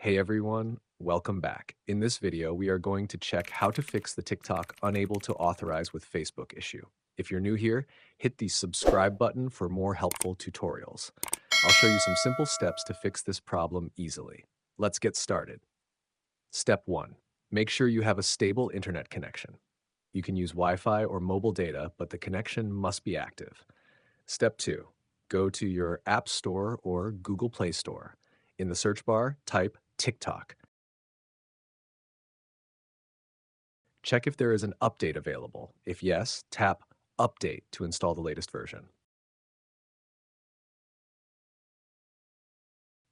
Hey everyone, welcome back. In this video, we are going to check how to fix the TikTok unable to authorize with Facebook issue. If you're new here, hit the subscribe button for more helpful tutorials. I'll show you some simple steps to fix this problem easily. Let's get started. Step 1. Make sure you have a stable internet connection. You can use Wi-Fi or mobile data, but the connection must be active. Step 2. Go to your App Store or Google Play Store. In the search bar, type TikTok. Check if there is an update available. If yes, tap Update to install the latest version.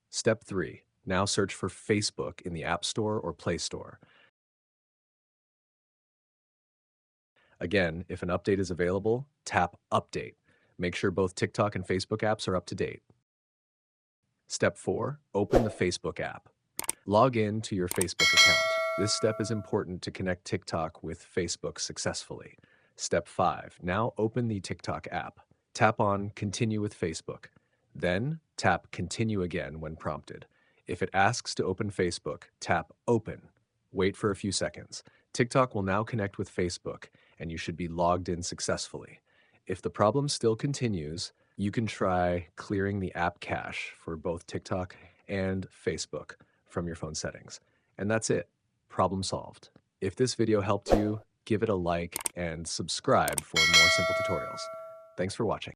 Step 3. Now search for Facebook in the App Store or Play Store. Again, if an update is available, tap Update. Make sure both TikTok and Facebook apps are up to date. Step 4. Open the Facebook app. Log in to your Facebook account. This step is important to connect TikTok with Facebook successfully. Step 5. Now open the TikTok app. Tap on Continue with Facebook. Then tap Continue again when prompted. If it asks to open Facebook, tap Open. Wait for a few seconds. TikTok will now connect with Facebook, and you should be logged in successfully. If the problem still continues, you can try clearing the app cache for both TikTok and Facebook from your phone settings. And that's it. Problem solved. If this video helped you, give it a like and subscribe for more simple tutorials. Thanks for watching.